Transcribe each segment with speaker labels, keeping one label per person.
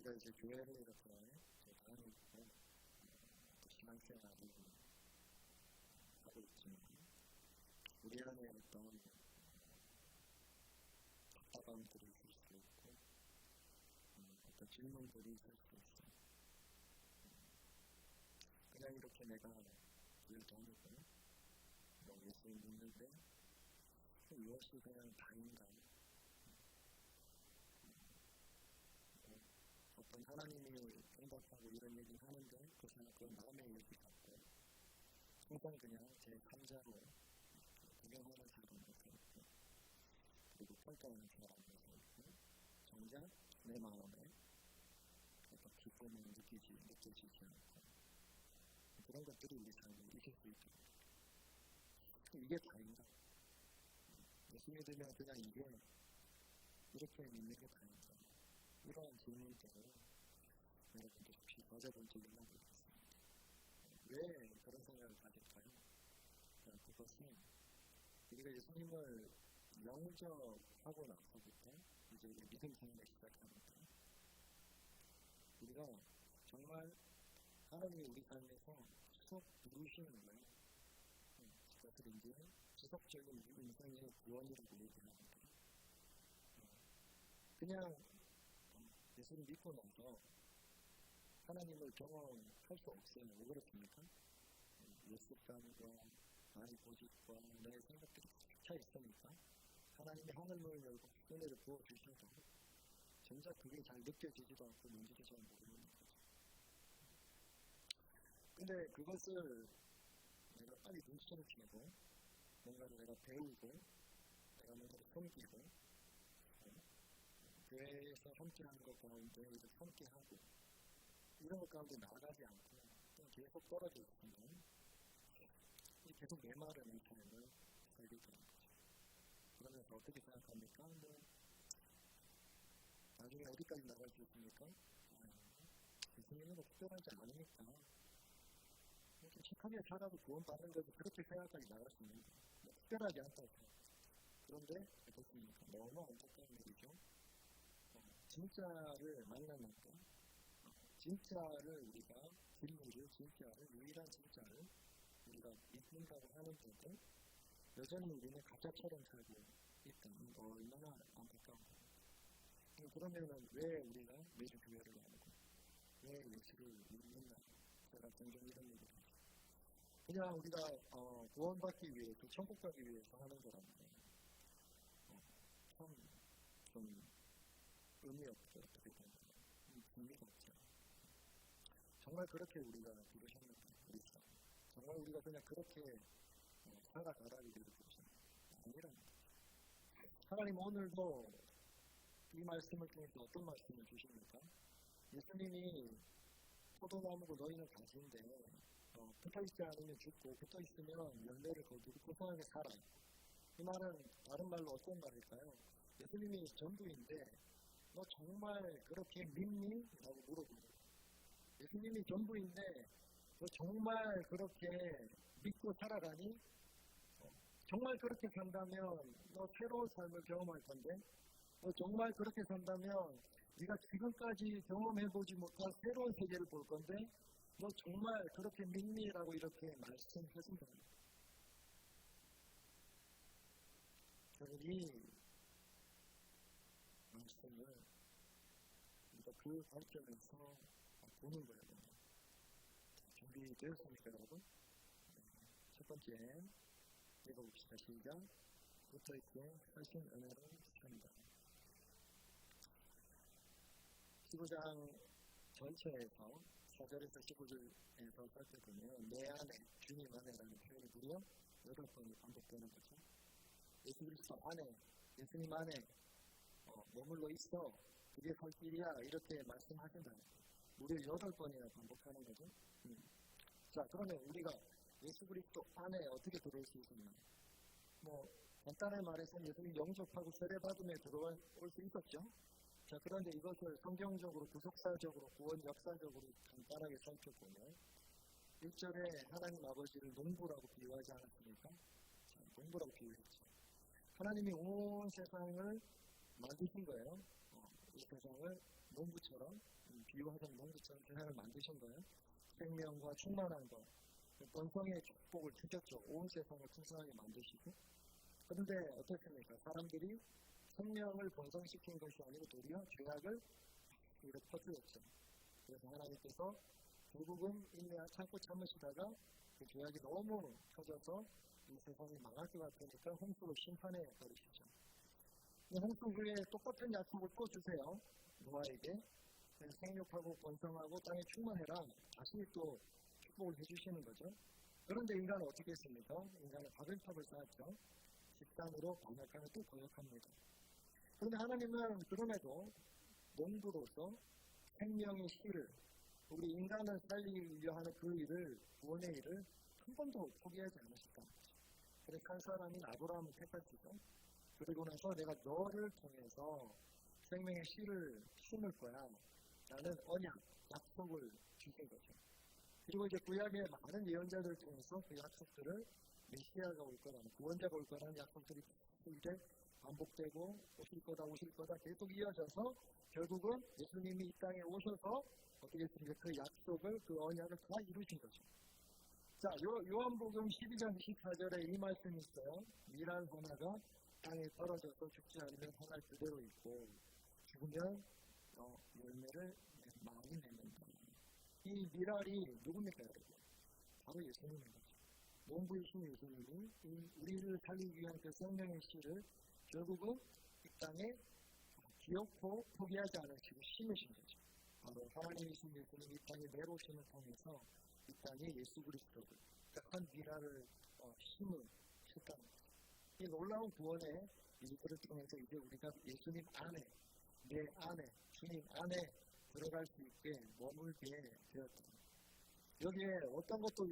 Speaker 1: 우리가 이제 교회를 이렇게 다니고 신앙생활을 하고 있지만 우리 안에 어떤 답답함들이 있을 수 있고 어떤 질문들이 있을 수 있어. 그냥 이렇게 내가 교회를 다니고 예수 믿는데 이것이 그냥 다인가? 어떤 하나님이 응답하고 이런 얘기 하는데 그 생각은 마음의 얘기 같고 항상 그냥 제 3자로 구경하는 사람으로 있고 그리고 평가하는 사람으로 있고 정작 내 마음에 어떤 기쁨을 느껴지지 않고 그런 것들이 우리 삶을 이길 수 있게 이게 다인가? 예수 믿으면 그냥 이게 이렇게 믿는 게 다인가? 이런 질문들을 여러분들 혹시 가져본 적이 있나 모르겠습니다. 왜 그런 생각을 가질까요? 그것은 우리가 예수님을 영접하고 나서부터 이제 믿음 생활을 시작합니다. 우리가 정말 하나님이 우리 삶에서 쭉 누르시는 거예요. 그것을 이제 지속적인 인생의 구원이라고 얘기합니다. 그냥 예수를 믿고 나서 하나님을 경험할 수 없어요. 왜 그렇습니까? 예습감과 나의 고집과 내 생각들이 차 있으니까 하나님이 하늘문을 열고 은혜를 부어주셔도 정작 그게 잘 느껴지지도 않고 뭔지도 잘 모르는 거죠. 근데 그것을 내가 빨리 눈치를 채고 뭔가를 내가 배우고 내가 뭔가를 섬기고 교회에서 함께하는 것 가운데 이렇게 함께하고 이런 것 가운데 나아가지 않고 계속 떨어져 있으면 계속 메마른 이 삶을 살게 되는 거죠. 그러면서 어떻게 생각합니까? 나중에 어디까지 나갈 수 있습니까? 예수님은 특별하지 않으니까 이렇게 착하게 살아도 구원받는 것도 그렇게 생각까지 나갈 수 있는데 특별하지 않다고 생각해요. 그런데 어떻습니까? 너무 안타까운 일이죠. 진짜를 만나니까 진짜를 우리가 진리를 진짜를 유일한 진짜를 우리가 믿는다고 하는데도 여전히 우리는 가짜처럼 살고 있다는 거 얼마나 안타까운가요? 그러면은 왜 우리가 매주 교회를 나오고 왜 예수를 믿는다? 제가 종종 이런 얘기를 하죠. 그냥 우리가 구원받기 위해서 천국 가기 위해서 하는 거라면 참 좀 의미 없죠. 어떻게 보면 의미가 없죠. 정말 그렇게 우리가 부르셨는가? 그렇죠. 정말 우리가 그냥 그렇게 살아가라고 부르셨는가? 아니랍니다. 하나님 오늘도 이 말씀을 통해서 어떤 말씀을 주십니까? 예수님이 포도나무고 너희는 가지인데 붙어있지 않으면 죽고 붙어있으면 열매를 거두고 고소하게 살아. 이 말은 다른 말로 어떤 말일까요? 예수님이 전부인데 너 정말 그렇게 믿니? 라고 물어보는 거예요. 예수님이 전부인데 너 정말 그렇게 믿고 살아가니? 정말 그렇게 산다면 너 새로운 삶을 경험할 건데 너 정말 그렇게 산다면 네가 지금까지 경험해보지 못한 새로운 세계를 볼 건데 너 정말 그렇게 믿니? 라고 이렇게 말씀하신 겁니다. 저는 이 말씀을 우리가 그 관점에서 보는 거예요. 준비되었습니까, 여러분? 첫 번째, 읽어봅시다. 시작. 붙어있게 하신 은혜로 산다. 15장 전체에서 4절에서 15절에서 살펴보면 내 안에, 주님 안에라는 표현이 무려 8번이 반복되는 거죠. 예수 그리스도 안에, 예수님 안에 머물러 있어. 그게 설 길이야. 이렇게 말씀하신다. 무려 8번이나 반복하는 거죠. 자, 그러면 우리가 예수 그리스도 안에 어떻게 들어올 수 있었나? 간단하게 말해서 예수님 영접하고 세례받음에 들어올 수 있었죠. 자, 그런데 이것을 성경적으로, 구속사적으로, 구원 역사적으로 간단하게 살펴보면 1절에 하나님 아버지를 농부라고 비유하지 않았습니까? 자, 농부라고 비유했죠. 하나님이 온 세상을 만드신 거예요. 이 세상을 농부처럼 비유하자면 농부처럼 세상을 만드신 거예요. 생명과 충만한 것, 번성의 축복을 주셨죠. 온 세상을 풍성하게 만드시고. 그런데 어떻습니까? 사람들이 생명을 번성시킨 것이 아니고 도리어 죄악을 우리가 퍼뜨렸죠. 그래서 하나님께서 결국은 인내와 참고 참으시다가 그 죄악이 너무 커져서 이 세상이 망할 것 같으니까 홍수로 심판해 버리시죠. 홍수 후에 똑같은 약속을 또 주세요. 노아에게 생육하고 번성하고 땅에 충만해라. 다시 또 축복을 해주시는 거죠. 그런데 인간은 어떻게 했습니까? 인간은 바벨탑을 쌓았죠. 집단으로 반역하면 또 거역합니다. 그런데 하나님은 그럼에도 농부로서 생명의 씨를 우리 인간을 살리기 위해 하는 그 일을, 구원의 일을 한 번도 포기하지 않으셨다. 그래서 한 사람인 아브라함을 택하시죠. 그리고 나서 내가 너를 통해서 생명의 씨를 심을 거야 라는 언약, 약속을 주신 거죠. 그리고 이제 구약의 많은 예언자들을 통해서 그 약속들을 메시아가 올 거라는, 구원자가 올 거라는 약속들이 이제 반복되고 오실 거다 계속 이어져서 결국은 예수님이 이 땅에 오셔서 어떻게 했습니까? 그 약속을, 그 언약을 다 이루신 거죠. 자, 요한복음 12장 24절에 이 말씀이 있어요. 미랄 하나가 땅에 떨어져서 죽지 않으면 하나 그대로 있고 죽으면 열매를 많이 맺는다. 이 미랄이 누굽니까, 여러분? 바로 예수님인 거죠. 농부이신 예수님이 우리를 살리기 위한 그 생명의 씨를 결국은 이 땅에 기어코 포기하지 않으시고 심으신 거죠. 바로 하나님이신 예수님이 이 땅에 내려오심을 통해서 이 땅에 예수 그리스도를 한 미랄을 심으셨다는 거죠. 이 놀라운 구원의 일들을 통해서 이제 우리가 예수님 안에, 내 안에, 주님 안에 들어갈 수 있게 머물게 되었다. 여기에 어떤 것도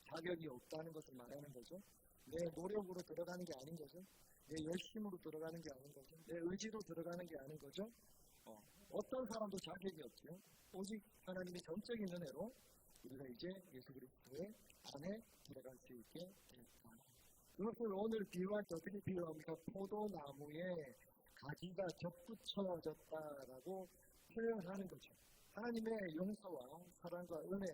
Speaker 1: 자격이 없다는 것을 말하는 거죠. 내 노력으로 들어가는 게 아닌 거죠. 내 열심으로 들어가는 게 아닌 거죠. 내 의지로 들어가는 게 아닌 거죠. 어떤 사람도 자격이 없죠. 오직 하나님의 전적인 은혜로 우리가 이제 예수 그리스도의 안에 들어갈 수 있게 되었다. 그것을 오늘 비유할 때 어떻게 비유합니까? 포도나무에 가지가 접붙여졌다라고 표현하는 거죠. 하나님의 용서와 사랑과 은혜,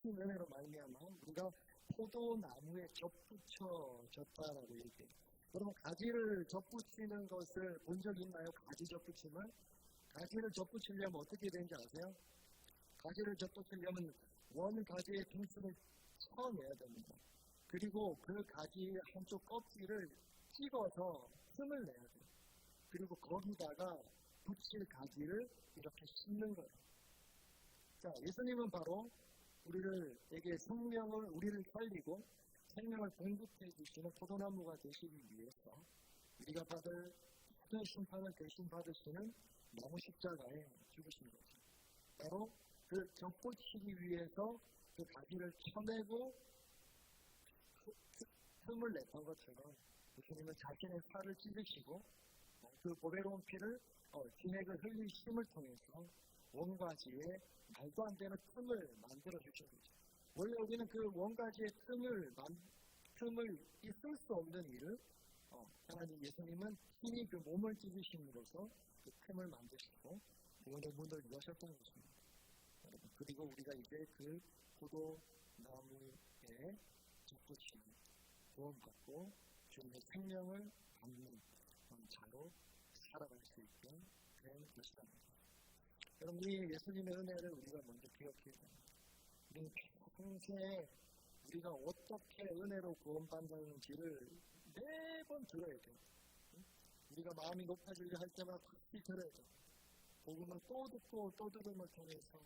Speaker 1: 큰 은혜로 말미암아 우리가 포도나무에 접붙여졌다라고 얘기해요. 여러분, 가지를 접붙이는 것을 본 적 있나요? 가지 접붙임을? 가지를 접붙이려면 어떻게 되는지 아세요? 가지를 접붙이려면 원 가지의 틈새를 쳐내야 됩니다. 그리고 그 가지의 한쪽 껍질을 찍어서 틈을 내야 돼요. 그리고 거기다가 붙일 가지를 이렇게 심는 거예요. 자, 예수님은 바로 우리를 살리고 생명을 공급해 주시는 포도나무가 되시기 위해서 우리가 받을 모든 심판을 대신 받으시는 나무 십자가에 죽으신 거죠. 바로 그 접붙이기 위해서 그 가지를 쳐내고 틈을 냈던 것처럼 예수님은 자신의 살을 찢으시고 그 보배로운 피를 진액을 흘리심을 통해서 원가지에 말도 안 되는 틈을 만들어 주신 거죠. 원래 우리는 그 원가지의 틈을 있을 수 없는 일을 하나님 예수님은 친히 그 몸을 찢으심으로써 그 틈을 만드시고 구원의 문을 여셨던 것입니다. 그리고 우리가 이제 그 포도나무에 접붙이는 구원받고 주님의 생명을 받는 자로 살아갈 수 있게 된 것이랍니다. 여러분, 이 예수님의 은혜를 우리가 먼저 기억해야 됩니다. 우리 평생에 우리가 어떻게 은혜로 구원받는지를 매번 들어야 돼요. 우리가 마음이 높아지려 할 때마다 다시 들어야 돼요. 복음을 또 듣고 또 들음을 통해서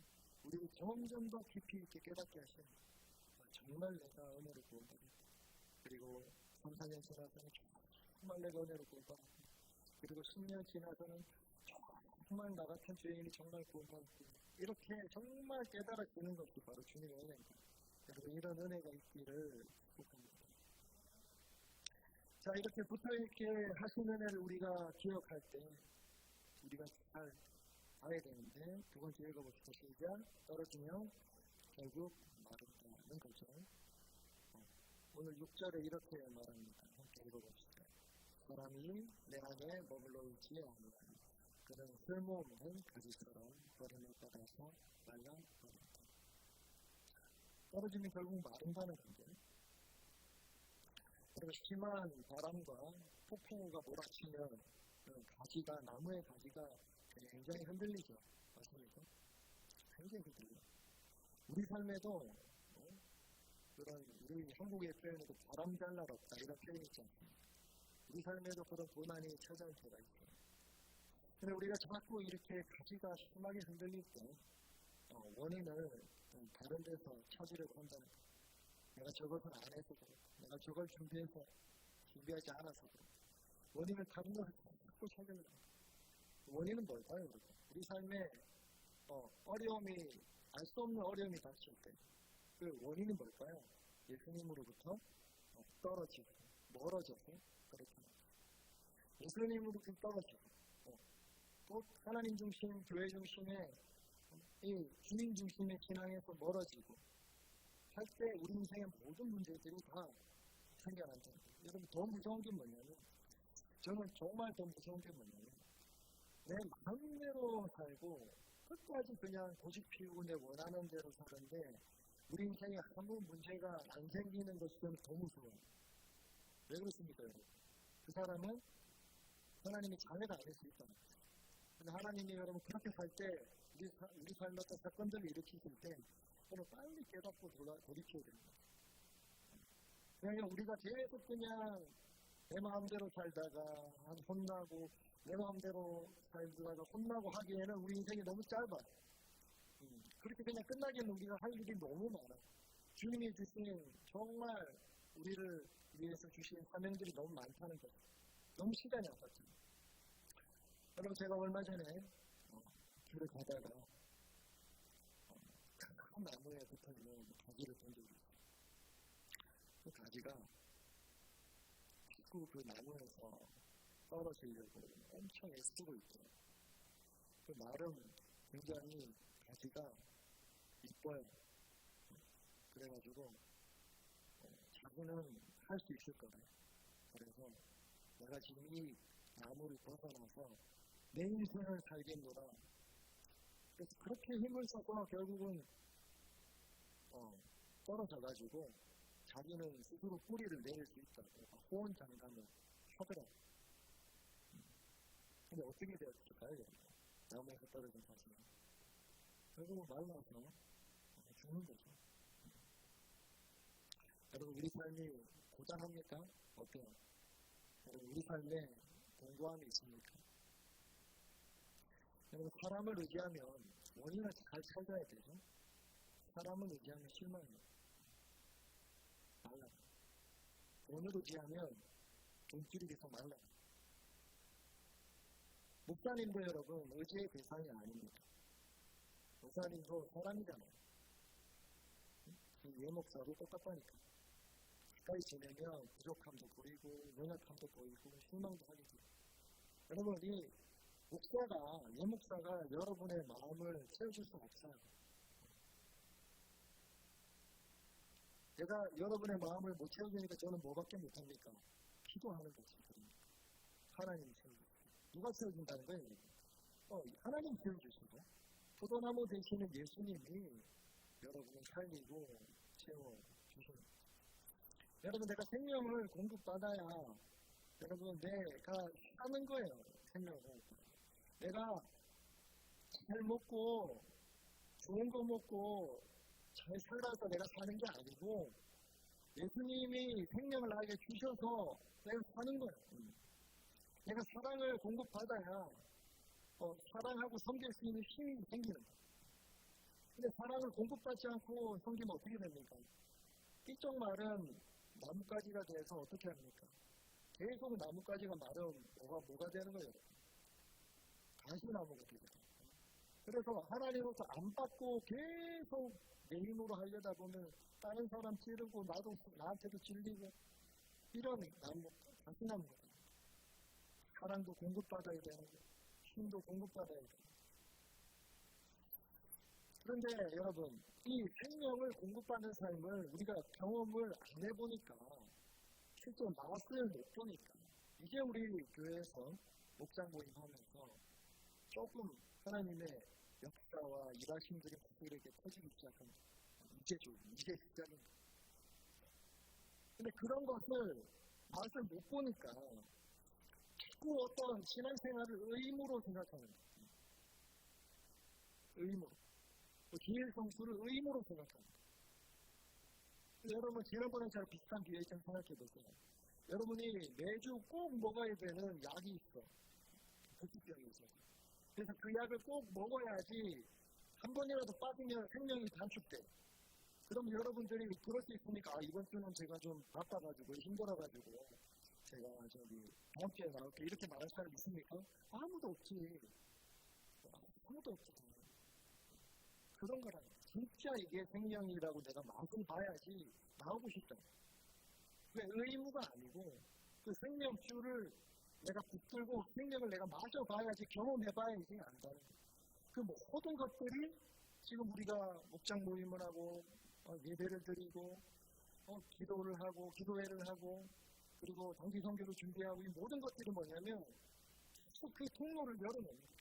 Speaker 1: 우리를 점점 더 깊이 있게 깨닫게 하시는 정말 내가 은혜로 구원받았다. 그리고 3, 4년 지나서는 정말 내가 은혜로 구원받았다. 그리고 10년 지나서는 정말 나 같은 죄인이 정말 구원받았다. 이렇게 정말 깨달아지는 것이 바로 주님의 은혜입니다. 여러분, 이런 은혜가 있기를 축복합니다. 자, 이렇게 붙어있게 하신 은혜를 우리가 기억할 때 우리가 잘 봐야 되는데 두 번째 읽어봅시다. 시작. 떨어지면 결국 마른다는 거죠. 오늘 6절에 이렇게 말합니다. 함께 읽어봅시다. 사람이 내 안에 머물러 있지 아니하니 그는 쓸모없는 가지처럼 버림을 받아서 말라버린다. 떨어지면 결국 마른다는 건데, 그리고 심한 바람과 폭풍우가 몰아치면 가지가, 나무의 가지가 굉장히 흔들리죠. 맞습니까? 굉장히 흔들려. 우리 삶에도 그런, 우리 한국의 표현에도 바람잘 날 없다 이런 표현이 있지 않습니까? 우리 삶에도 그런 고난이 찾아올 때가 있어요. 근데 우리가 자꾸 이렇게 가지가 심하게 흔들릴 때 원인을 다른 데서 찾으려고 한다는 거예요. 내가 저것을 안 해서 그렇고, 내가 저걸 준비하지 않아서 그렇고, 원인을 다른 데서 자꾸 찾으려고 합니다. 원인은 뭘까요, 여러분? 우리 삶에 어려움이, 알 수 없는 어려움이 닥칠 때 그 원인은 뭘까요? 예수님으로부터 떨어지고, 멀어져서 그렇게 예수님으로부터 떨어지고, 또 하나님 중심, 교회 중심의 이 주님 중심의 신앙에서 멀어지고 할 때 우리 인생의 모든 문제들이 다 생겨난다는 거예요. 여러분, 더 무서운 게 뭐냐면, 저는 정말 더 무서운 게 뭐냐면, 내 마음대로 살고 끝까지 그냥 고집 피우고 내 원하는 대로 사는데 우리 인생에 아무 문제가 안 생기는 것이 저는 더 무서워요. 왜 그렇습니까, 여러분? 그 사람은 하나님의 자녀가 아닐 수 있다는 거예요. 근데 하나님이 여러분 그렇게 살 때 우리 삶의 어떤 사건들을 일으키실 때 저는 빨리 깨닫고 돌이켜야 됩니다. 그냥 우리가 계속 그냥 내 마음대로 살다가 혼나고 내 마음대로 살다가 혼나고 하기에는 우리 인생이 너무 짧아. 그렇게 그냥 끝나기에는 우리가 할 일이 너무 많아. 주님이 주신 정말 우리를 위해서 주신 사명들이 너무 많다는 거죠. 너무 시간이 아깝죠. 여러분, 제가 얼마 전에 길을 가다가 큰 나무에 붙어있는 가지를 본 적이 있어요. 그 가지가 자꾸 그 나무에서 떨어지려고 엄청 애쓰고 있더라고요. 그 나름 굉장히 가지가 이뻐요. 그래가지고 자기는 할 수 있을 거래. 그래서 내가 지금 이 나무를 벗어나서 내 인생을 살겠노라. 그래서 그렇게 힘을 써서 결국은 떨어져가지고 자기는 스스로 뿌리를 내릴 수 있다고 호언장담을 하더라고요. 근데 어떻게 되었을까요? 나무에서 떨어진 사실은 결국은 말라서 죽는 거죠. 여러분, 우리 삶이 고단합니까? 어때요? 여러분, 우리 삶에 공고함이 있습니까? 여러분, 사람을 의지하면 원인을 잘 찾아야 되죠. 사람을 의지하면 실망해요. 말라요. 돈을 의지하면 돈줄이 계속 말라요. 목사님도 여러분 의지의 대상이 아닙니다. 목사님도 사람이잖아요. 예목사도 똑같다니까. 가까이 지내면 부족함도 보이고 연약함도 보이고 실망도 하게 돼요. 여러분, 이 목사가, 예목사가 여러분의 마음을 채워줄 수 없어요. 내가 여러분의 마음을 못 채워주니까 저는 뭐밖에 못합니까? 기도하는 거지. 하나님이 채워주세요. 누가 채워준다는 거예요? 하나님 채워주시고 포도나무 되시는 예수님이 여러분을 살리고 채워주시는 거예요. 여러분, 내가 생명을 공급받아야 여러분 내가 사는 거예요. 생명을. 내가 잘 먹고 좋은 거 먹고 잘 살아서 내가 사는 게 아니고 예수님이 생명을 나에게 주셔서 내가 사는 거예요. 내가 사랑을 공급받아야 사랑하고 섬길 수 있는 힘이 생기는 거예요. 근데 사랑을 공급받지 않고 섬기면 어떻게 됩니까? 이쪽 말은 나뭇가지가 돼서 어떻게 합니까? 계속 나뭇가지가 마르면 뭐가 되는 거예요? 가시나무가 되거든요. 그래서 하나님으로부터 안 받고 계속 내 힘으로 하려다 보면 다른 사람 찌르고 나한테도 찔리고 이런 가시나무가 돼요. 사랑도 공급받아야 되는 거예요. 힘도 공급받아야 돼요. 그런데 여러분, 이 생명을 공급받는 삶을 우리가 경험을 안 해보니까 실제 맛을 못 보니까 이제 우리 교회에서 목장 모임하면서 조금 하나님의 역사와 일하심들이 그들에게 터지기 시작한 이제죠. 이제 시작인 거예요. 근데 그런 것을 맛을 못 보니까 자꾸 어떤 신앙생활을 의무로 생각하는 거예요. 의무로. 기일 성수를 의무로 생각하는 거예요. 여러분 지난번에 잘 비슷한 기회 좀 생각해 보세요. 여러분이 매주 꼭 먹어야 되는 약이 있어. 불치병이 있어서. 그래서 그 약을 꼭 먹어야지 한 번이라도 빠지면 생명이 단축돼. 그럼 여러분들이 그럴 수 있으니까 이번 주는 제가 좀 바빠가지고 힘들어가지고 제가 다음 주에 나올게 이렇게 말할 사람 있습니까? 아무도 없지. 아무도 없지. 그런 거라. 진짜 이게 생명이라고 내가 맛을 봐야지 나오고 싶다. 왜 의무가 아니고 그 생명줄을 내가 붙들고 생명을 내가 마셔봐야지 경험해봐야지 안다는 거예요. 그 모든 것들이 지금 우리가 목장 모임을 하고 예배를 드리고 기도를 하고 기도회를 하고 그리고 단기 선교를 준비하고 이 모든 것들이 뭐냐면 그 통로를 열어놓는 거예요.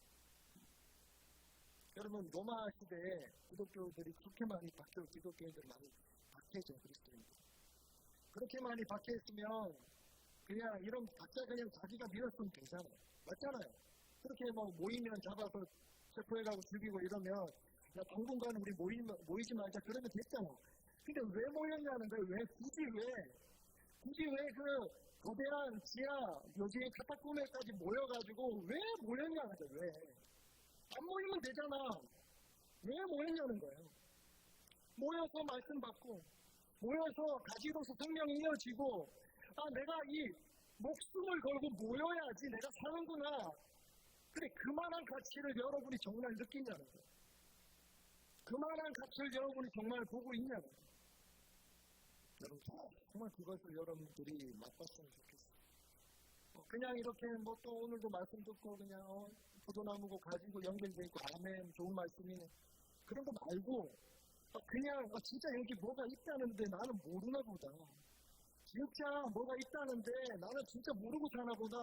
Speaker 1: 여러분 로마 시대에 기독교들이 그렇게 많이 박혀 기독교인들이 많이 박혀져 그리스도인들 그렇게 많이 박혀있으면 그냥 이런 각자 그냥 자기가 밀었으면 되잖아요. 맞잖아요. 그렇게 모이면 잡아서 체포해가고 죽이고 이러면 야 당분간 우리 모이지 말자 그러면 됐잖아. 근데 왜 모였냐는 거예요. 왜 굳이 왜 그 거대한 지하 묘지의 카타콤에까지 모여가지고 왜 모였냐는 거예요. 왜? 안 모이면 되잖아. 왜 모였냐는 거예요. 모여서 말씀 받고 모여서 가지로서 생명이 이어지고 내가 이 목숨을 걸고 모여야지 내가 사는구나. 그래 그만한 가치를 여러분이 정말 느끼냐는 거예요. 그만한 가치를 여러분이 정말 보고 있냐는 거예요. 여러분 정말 그것을 여러분들이 맛봤으면 좋겠어요. 그냥 이렇게 또 오늘도 말씀 듣고 그냥 포도나무고 가지고 연결돼 있고 아멘 좋은 말씀이네. 그런 거 말고 그냥 진짜 여기 뭐가 있다는데 나는 모르나 보다. 진짜 뭐가 있다는데 나는 진짜 모르고 사나 보다.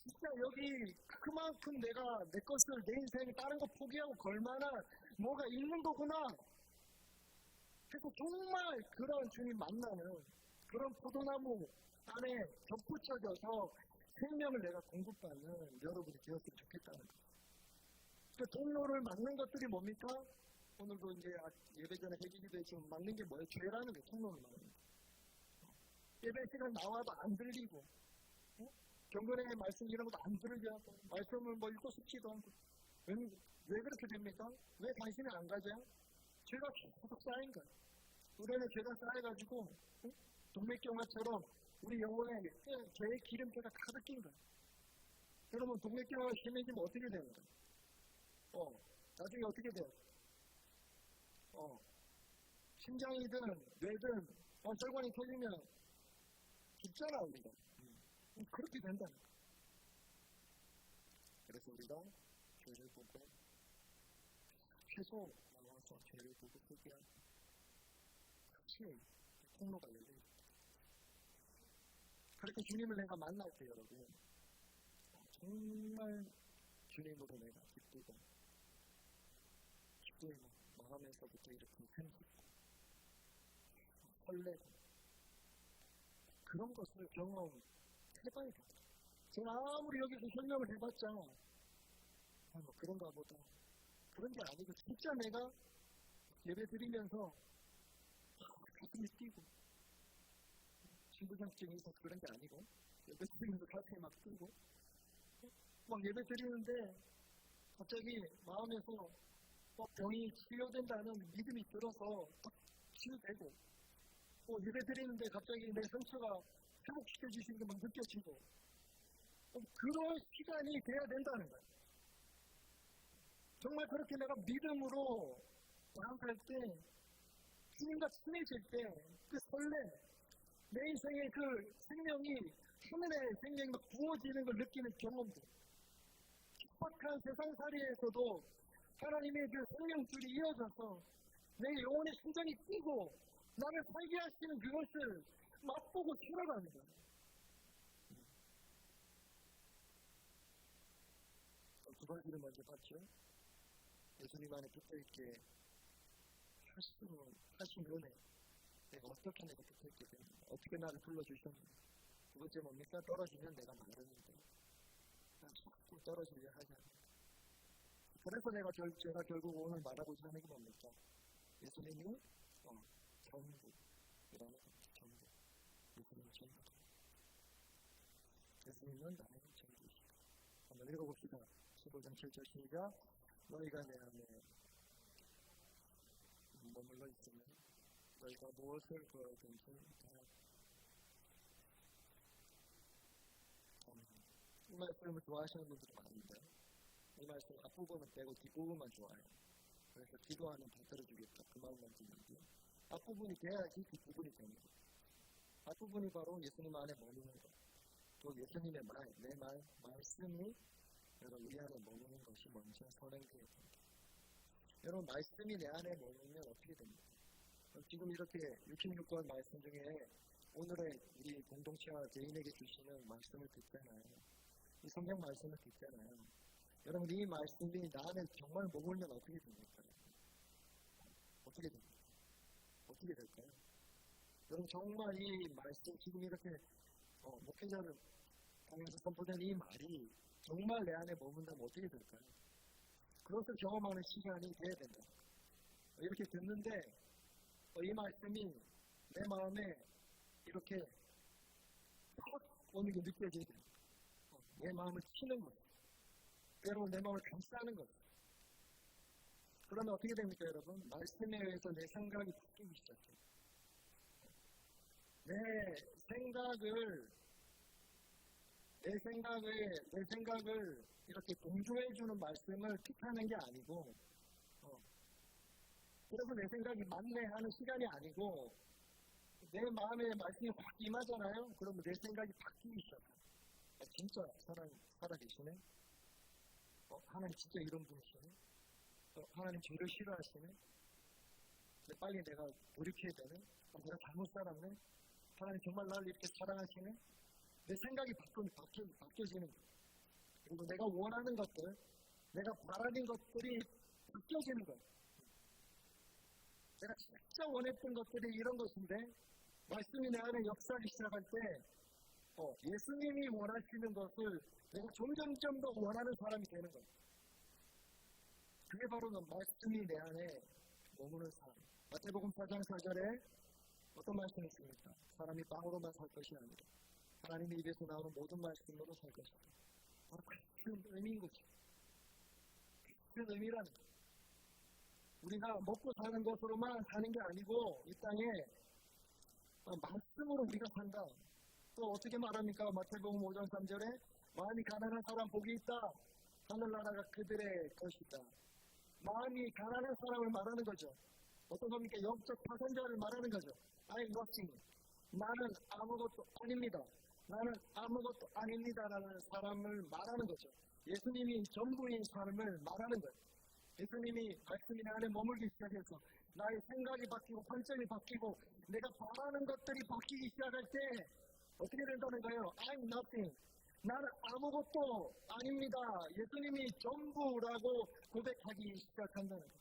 Speaker 1: 진짜 여기 그만큼 내가 내 것을 내 인생에 다른 거 포기하고 걸만한 뭐가 있는 거구나. 그래서 정말 그런 주님 만나는 그런 포도나무 안에 덧붙여져서 생명을 내가 공급받는 여러분이 되었으면 좋겠다는 거예요. 그 통로를 막는 것들이 뭡니까? 오늘도 이제 예배 전에 해주기도 좀 막는 게 뭐예요? 죄라는 게 통로를 막는 거예요. 예배 시간 나와도 안 들리고, 경건의 말씀 이런 것도 안 들으게 하고, 말씀을 읽고 싶지도 않고, 왜 그렇게 됩니까? 왜 관심이 안 가져요? 죄가 계속 쌓인 거예요. 우리는 죄가 쌓여가지고, 동맥경화처럼 우리 영혼에 죄의 기름때가 가득 낀 거예요. 여러분, 동맥경화가 심해지면 어떻게 되는 거예요? 나중에 어떻게 돼요? 심장이든 뇌든 혈관이 터지면 죽잖아 우리가. 그렇게 된다는 거예요. 그래서 우리가 죄를 보고 최소 나와서 죄를 보고 포기하고 같이 통로가 열려있다. 그렇게 주님을 내가 만날 때 여러분 정말 주님으로 내가 기쁘고 마음에서부터 이렇게 생기고 설레고 그런 것을 경험해봐야 돼. 제가 아무리 여기서 설명을 해봤자 그런가 보다. 그런 게 아니고 진짜 내가 예배 드리면서 가슴이 뛰고 신부장증이 있어서 그런 게 아니고 예배 드리면서 가슴이 막 뛰고 막 예배 드리는데 갑자기 마음에서 병이 치료된다는 믿음이 들어서 딱 치유되고 예배 드리는데 갑자기 내 상처가 회복시켜 주시는 게 막 느껴지고 그런 시간이 돼야 된다는 거예요. 정말 그렇게 내가 믿음으로 나아갈 때 주님과 친해질 때 그 설렘 내 인생의 그 생명이 하늘의 생명이 막 부어지는 걸 느끼는 경험들 척박한 세상살이에서도 하나님의 그 생명줄이 이어져서 내 영혼의 심장이 뛰고 나를 살게 하시는 그것을 맛보고 살아가는 거예요. 두바지를 먼저 봤죠. 예수님 안에 붙어있게 하시면에 내가 어떻게 내가 붙어있게 됩니다. 어떻게 나를 불러주셨는지. 두 번째 뭡니까? 떨어지면 내가 마르는데 난 자꾸 떨어지려 하지 않는다. 그래서 제가 결국 오늘 말하고자 하는 게 뭡니까? 예수님이 전부이라는 겁니다. 전부. 예수님은 전부다. 예수님은 나의 전부이시다. 한번 읽어봅시다. 15장 7절 시작. 너희가 내 안에 머물러 있으면 너희가 무엇을 구하든지 다 이 말씀을 좋아하시는 분들이 많은데 이 말씀 앞부분은 빼고 뒷부분만 좋아해요. 그래서 기도하면 다 들어주겠다. 그 말만 듣는데 앞부분이 돼야지 뒷부분이 되는 거예요. 앞부분이 바로 예수님 안에 머무는 것. 또 예수님의 말, 내 말씀이 여러분 우리 안에 머무는 것이 먼저 선행되어야 됩니다. 여러분 말씀이 내 안에 머물면 어떻게 됩니까? 지금 이렇게 66권 말씀 중에 오늘의 우리 공동체와 개인에게 주시는 말씀을 듣잖아요. 이 성경 말씀을 듣잖아요. 여러분 이 말씀이 나 안에 정말 머물면 어떻게 됩니까? 어떻게 됩니까? 어떻게 될까요? 여러분 정말 이 말씀 지금 이렇게 목회자를 통해서 선포된 이 말이 정말 내 안에 머문다면 어떻게 될까요? 그것을 경험하는 시간이 돼야 된다. 이렇게 듣는데 이 말씀이 내 마음에 이렇게 팍 오는 게 느껴져야 돼요. 내 마음을 치는 것. 때로는 내 마음을 감싸는 것. 그러면 어떻게 됩니까, 여러분? 말씀에 의해서 내 생각이 바뀌기 시작해요. 내 생각을 이렇게 동조해주는 말씀을 픽하는 게 아니고, 그래서 내 생각이 맞네 하는 시간이 아니고, 내 마음에 말씀이 확 임하잖아요? 그러면 내 생각이 바뀌기 시작해요. 진짜 살아계시네? 하나님 진짜 이런 분이시네? 하나님 죄를 싫어하시네? 빨리 내가 돌이켜야 되네? 내가 잘못 살았네? 하나님 정말 나를 이렇게 사랑하시네? 내 생각이 바뀌어지는 거예요. 그리고 내가 원하는 것들, 내가 바라는 것들이 바뀌어지는 거예요. 내가 진짜 원했던 것들이 이런 것인데 말씀이 내 안에 역사하기 시작할 때 예수님이 원하시는 것을 내가 점점 더 원하는 사람이 되는 거예요. 그게 바로 말씀이 내 안에 머무는 사람. 마태복음 4장 4절에 어떤 말씀이 있습니까? 사람이 빵으로만 살 것이 아니라 하나님의 입에서 나오는 모든 말씀으로 살 것이다. 바로 큰 의미인 거죠. 큰 의미라는 거예요. 우리가 먹고 사는 것으로만 사는 게 아니고 이 땅에 말씀으로 우리가 산다. 또 어떻게 말합니까? 마태복음 5장 3절에 마음이 가난한 사람 복이 있다. 하늘나라가 그들의 것이다. 마음이 가난한 사람을 말하는 거죠. 어떤 겁니까? 영적 파산자를 말하는 거죠. I'm nothing. 나는 아무것도 아닙니다. 나는 아무것도 아닙니다라는 사람을 말하는 거죠. 예수님이 전부인 삶을 말하는 거예요. 예수님이 말씀이 내 안에 머물기 시작해서 나의 생각이 바뀌고 관점이 바뀌고 내가 바라는 것들이 바뀌기 시작할 때 어떻게 된다는 거예요? I'm nothing. 나는 아무것도 아닙니다. 예수님이 전부라고 고백하기 시작한다는 거예요.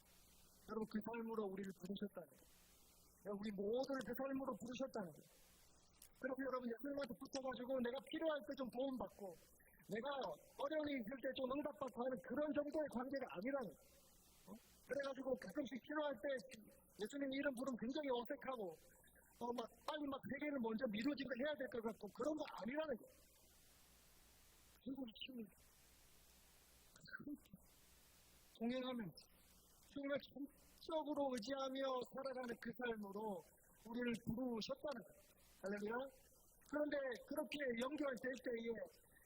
Speaker 1: 여러분 그 삶으로 우리를 부르셨다는 거예요. 우리 모두를 그 삶으로 부르셨다는 거예요. 그리고 여러분 예수님한테 붙어가지고 내가 필요할 때 좀 도움받고 내가 어려움이 있을 때 좀 응답받고 하는 그런 정도의 관계가 아니라는 거예요. 그래가지고 가끔씩 필요할 때 예수님 이름 부르면 굉장히 어색하고 빨리 회개를 먼저 미루지고 해야 될 것 같고 그런 거 아니라는 거예요. 그리고 주님 동행하면서 주님을 전적으로 의지하며 살아가는 그 삶으로 우리를 부르셨다는 거예요. 할렐루야. 그런데 그렇게 연결될 때에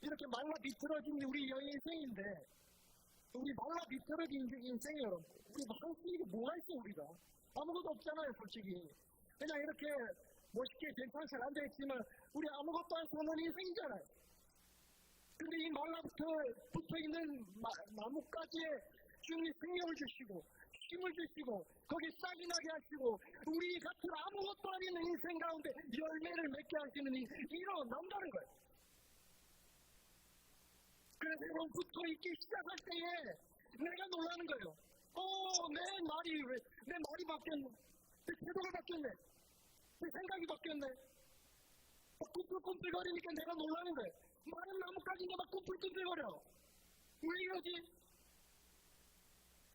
Speaker 1: 이렇게 말라 비틀어진 우리 인생인데 우리 말라 비틀어진 인생이에요. 우리 할 수 있는 게 뭐가 있어 우리가? 아무것도 없잖아요 솔직히. 그냥 이렇게 멋있게 괜찮게 앉아있지만 우리 아무것도 안 사는 인생이잖아요. 근데 이 말라붙어있는 나뭇가지에 주님이 생명을 주시고 힘을 주시고 거기 싹이 나게 하시고 우리 같은 아무것도 아닌 인생 가운데 열매를 맺게 하시는 일이 일어난다는 거예요. 그래서 여러분 붙어 있기 시작할 때에 내가 놀라는 거예요. 내 말이 바뀌었네. 내 태도가 바뀌었네. 내 생각이 바뀌었네. 꿈틀꿈틀거리니까 내가 놀라는 거예요. 마른 나뭇가지인데 막 꿈틀꿈틀거려. 왜 이러지?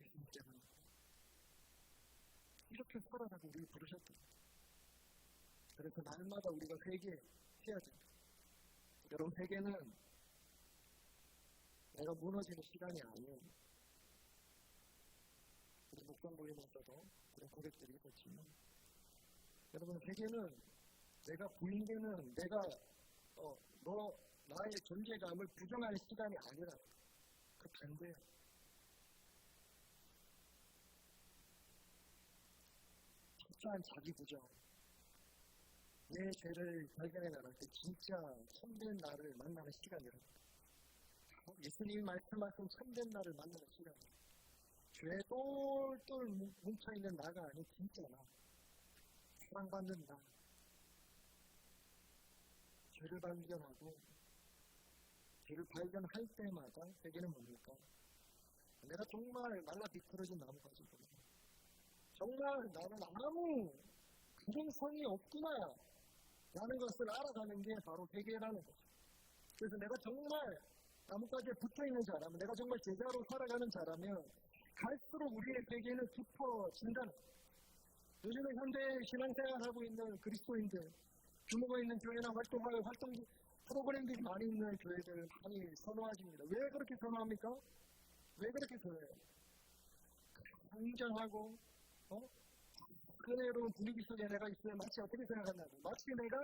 Speaker 1: 예수님께서는 이렇게 살아라고 우리를 부르셨다. 그래서 날마다 우리가 회개해야 됩니다. 여러분, 회개는 내가 무너지는 시간이 아니에요. 우리 목장 모임에서도 그런 고백들이 있었지만, 여러분, 회개는 내가 부인되는, 나의 존재감을 부정하는 시간이 아니라 그 반대예요. 철저한 자기 부정, 내 죄를 발견해 나갈 때 진짜 참된 나를 만나는 시간이라고. 예수님이 말씀하신 참된 나를 만나는 시간이에요. 죄에 똘똘 뭉쳐있는 나가 아닌 진짜 나, 사랑받는 나. 죄를 발견하고 죄를 발견할 때마다 회개는 뭡니까? 내가 정말 말라 비틀어진 나무가지고 정말 나는 아무 가능성이 없구나 라는 것을 알아가는 게 바로 회개라는 거죠. 그래서 내가 정말 나뭇가지에 붙어있는 자라면, 내가 정말 제자로 살아가는 자라면 갈수록 우리의 회개는 깊어진다는 거예요. 요즘에 현대 신앙생활하고 있는 그리스도인들, 규모가 있는 교회나 활동 프로그램들이 많이 있는 교회들 많이 선호하십니다. 왜 그렇게 선호합니까? 왜 그렇게 선호해요? 굉장하고 은혜로운 분위기 속에 내가 있으면 마치 어떻게 생각한다고? 마치 내가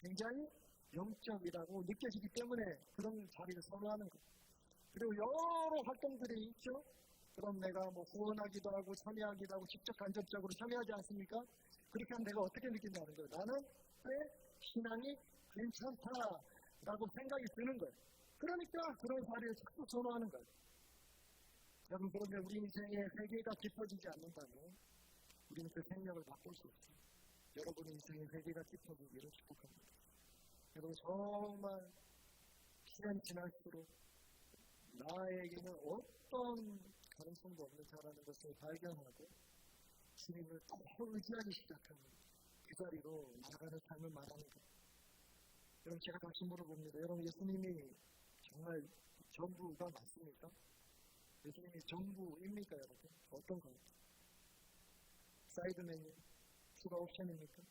Speaker 1: 굉장히 영적이라고 느껴지기 때문에 그런 자리를 선호하는 거예요. 그리고 여러 활동들이 있죠? 그럼 내가 후원하기도 하고 참여하기도 하고 직접 간접적으로 참여하지 않습니까? 그렇게 하면 내가 어떻게 느낀다는 거예요? 나는 왜 신앙이 괜찮다라고 생각이 드는 거예요. 그러니까 그런 자리를 자꾸 선호하는 거예요. 여러분, 그런데 우리 인생의 회개가 깊어지지 않는다면 우리는 그 생명을 바꿀 수 없어요. 여러분의 인생의 회개가 깊어지기를 축복합니다. 여러분, 정말 시간이 지날수록 나에게는 어떤 가능성도 없는 자라는 것을 발견하고 주님을 더 의지하기 시작하는 그 자리로 나아가는 삶을 말하는 것. 여러분, 제가 다시 물어봅니다. 여러분, 예수님이 정말 전부가 맞습니까? 예수님이 전부입니까, 여러분? 어떤 거예요? 사이드 메뉴, 추가 옵션입니까?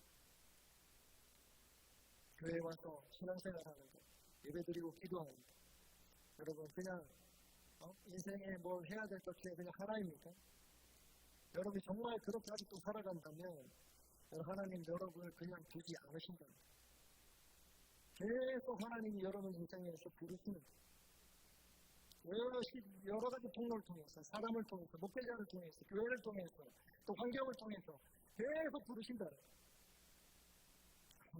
Speaker 1: 교회에 와서 신앙생활 하는 거, 예배드리고 기도하는 거. 여러분, 그냥 인생에 뭘 해야 될 것 중에 그냥 하나입니까? 여러분이 정말 그렇게 아직도 살아간다면 하나님 여러분을 그냥 두지 않으신다. 계속 하나님이 여러분 인생에서 부르시는 거예요. 여러 가지 통로를 통해서, 사람을 통해서, 목회자를 통해서, 교회를 통해서, 또 환경을 통해서 계속 부르신다.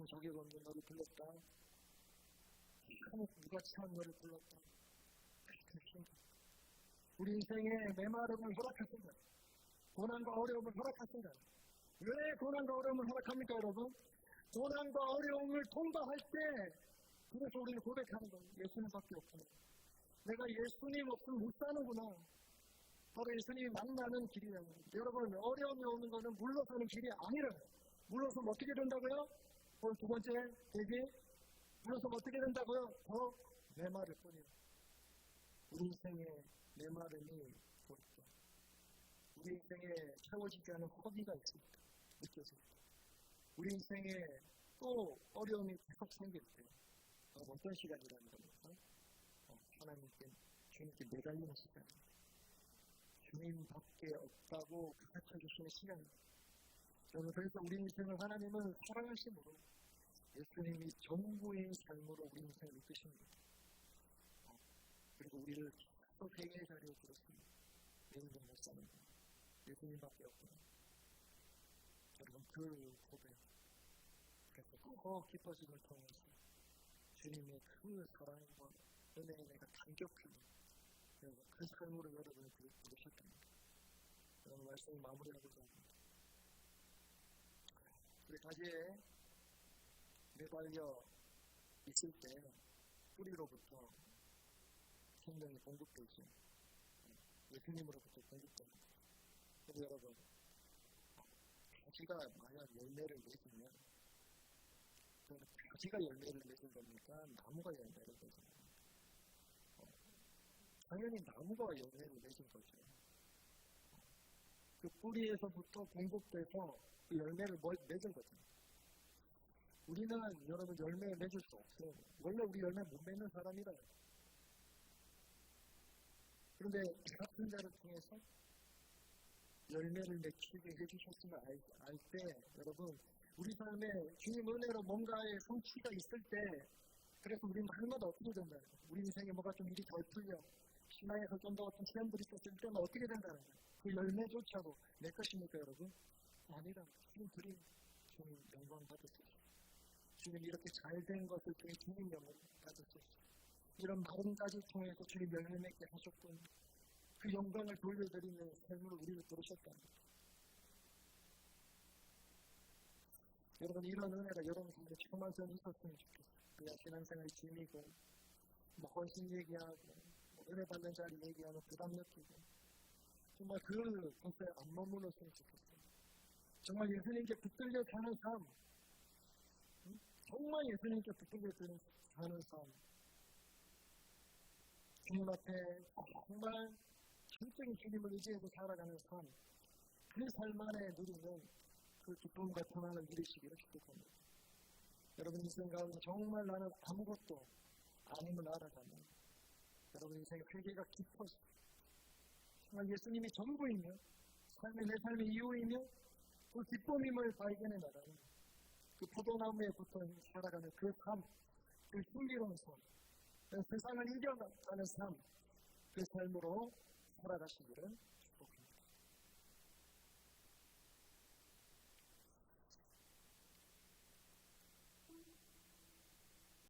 Speaker 1: 자격 없는 너를 불렀다. 누가 참 너를 불렀다. 우리 인생에 메마름을 허락하신다. 고난과 어려움을 허락하신다. 왜 고난과 어려움을 허락합니까, 여러분? 고난과 어려움을 통과할 때 그래서 우리는 고백하는 거예요. 예수님밖에 없구나. 내가 예수님 없으면 못 사는구나. 바로 예수님이 만나는 길이라는 거예요. 여러분, 어려움이 오는 거는 물러서는 길이 아니라 물러서면 어떻게 된다고요? 오늘 두 번째 얘기, 물러서면 어떻게 된다고요? 더 메마를 뿐이에요. 우리 인생에 메마름이 보였죠. 우리 인생에 채워지지 않은 허기가 있습니다. 느껴집니다. 우리 인생에 또 어려움이 계속 생길 때 어떤 시간이라는 겁니까? 하나님께, 주님께 매달리는 시간입니다. 주님밖에 없다고 가르쳐주시는 시간입니다. 저는 그래서 우리 인생을 하나님은 사랑하심으로 예수님이 전부의 삶으로 우리 인생을 이끄십니다. 그리고 우리를 계속 회개의 자리에 부르십니다. 내 인생 못 사는 거 예수님밖에 없구나. 여러분, 그 고백, 그래서 더 깊어짐을 통해서 주님의 그 사랑과 은혜에 내가 감격하는 그 삶으로 여러분을 부르셨답니다. 여러분, 말씀을 마무리하고자 합니다. 우리 가지에 매달려 있을 때 뿌리로부터 생명이 공급되지. 예수님으로부터 공급됩니다. 그래서 여러분, 가지가 만약 열매를 맺으면, 그건 가지가 열매를 맺은 겁니까? 나무가 열매를 맺은 겁니까? 당연히 나무가 열매를 맺은 거죠. 그 뿌리에서부터 공급돼서 그 열매를 맺은 거죠. 우리는 여러분 열매 맺을 수 없어요. 원래 우리 열매 못 맺는 사람이라. 그런데 같은 자를 통해서 열매를 맺히게 해주셨으면 알 때, 여러분, 우리 삶에 주님 은혜로 뭔가의 성취가 있을 때, 그래서 우리는 할마다 어떻게 된다는 거예요? 우리 인생에 뭐가 좀 일이 덜 풀려, 신앙에서 좀 더 어떤 시험들이 있었을 때는 어떻게 된다는 거예요? 그 열매조차도 내 것입니까, 여러분? 아니라, 주님 드림, 주님 영광 받으세요. 주님 이렇게 잘 된 것을 통해 주님 영광 받으세요. 이런 마음까지 통해서 주님 열매 맺게 하셨던 그 영광을 돌려드리는 삶으로 우리를 부르셨다는 거예요. 여러분, 이런 은혜가 여러분 삶에 충만성이 있었으면 좋겠어요. 그냥 신앙생활이 재미고, 헌신 얘기하고, 은혜 받는 자리 얘기하고, 부담 느끼고, 정말 그것에 안 머물렀으면 좋겠어요. 정말 예수님께 붙들려 사는 삶, 정말 예수님께 붙들려 사는 삶, 주님 앞에 정말 전적인 주님을 의지해서 살아가는 삶, 그 삶 안에 누리는 그 기쁨과 평안을 누리시기를 축복합니다. 여러분 인생 가운데 정말 나는 아무것도 아님을 알아가면 여러분 인생의 회개가 깊어서 정말 예수님이 전부이며 내 삶의 이유이며 그 기쁨임을 발견해 나가는 그 포도나무에 붙어 살아가는 그 삶, 그 신비로운 삶, 세상을 이겨가는 삶, 그 삶으로 살아가시기를